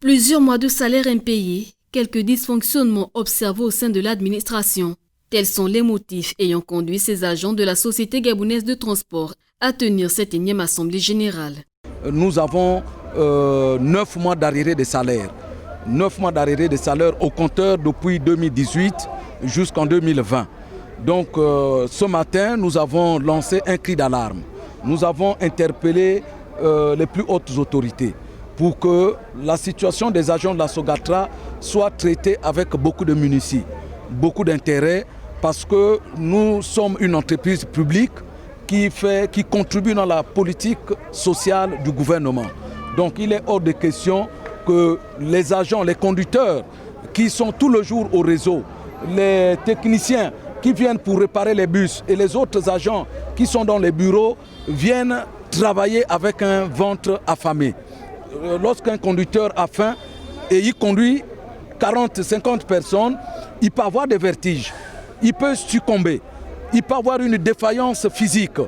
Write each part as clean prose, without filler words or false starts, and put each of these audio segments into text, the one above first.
Plusieurs mois de salaire impayés, quelques dysfonctionnements observés au sein de l'administration. Tels sont les motifs ayant conduit ces agents de la Société gabonaise de transport à tenir cette énième assemblée générale. Nous avons 9 mois d'arriérés de salaire. 9 mois d'arriérés de salaire au compteur depuis 2018 jusqu'en 2020. Donc ce matin, nous avons lancé un cri d'alarme. Nous avons interpellé les plus hautes autorités pour que la situation des agents de la Sogatra soit traitée avec beaucoup de munitie, beaucoup d'intérêt, parce que nous sommes une entreprise publique qui contribue dans la politique sociale du gouvernement. Donc il est hors de question que les agents, les conducteurs qui sont tout le jour au réseau, les techniciens qui viennent pour réparer les bus et les autres agents qui sont dans les bureaux viennent travailler avec un ventre affamé. Lorsqu'un conducteur a faim et il conduit 40-50 personnes, il peut avoir des vertiges, il peut succomber, il peut avoir une défaillance physique.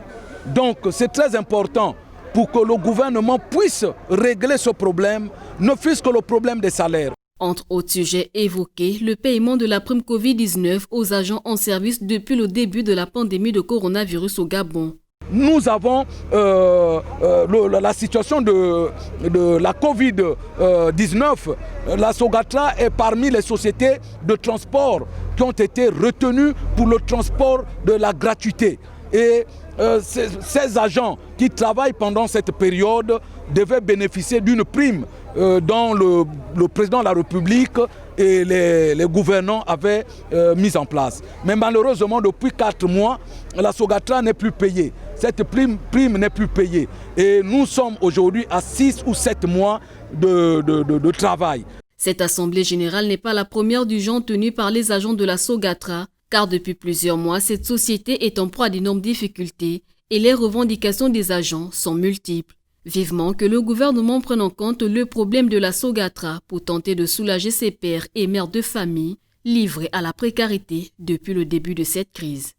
Donc c'est très important pour que le gouvernement puisse régler ce problème, ne fût-ce que le problème des salaires. Entre autres sujets évoqués, le paiement de la prime Covid-19 aux agents en service depuis le début de la pandémie de coronavirus au Gabon. Nous avons la situation de la Covid-19. La Sogatra est parmi les sociétés de transport qui ont été retenues pour le transport de la gratuité. Et ces agents qui travaillent pendant cette période devaient bénéficier d'une prime dont le président de la République et les gouvernants avaient mis en place. Mais malheureusement, depuis 4 mois, la Sogatra n'est plus payée. Cette prime n'est plus payée. Et nous sommes aujourd'hui à 6 ou 7 mois de travail. Cette assemblée générale n'est pas la première du genre tenue par les agents de la Sogatra, car depuis plusieurs mois, cette société est en proie à d'énormes difficultés et les revendications des agents sont multiples. Vivement que le gouvernement prenne en compte le problème de la Sogatra pour tenter de soulager ses pères et mères de famille livrés à la précarité depuis le début de cette crise.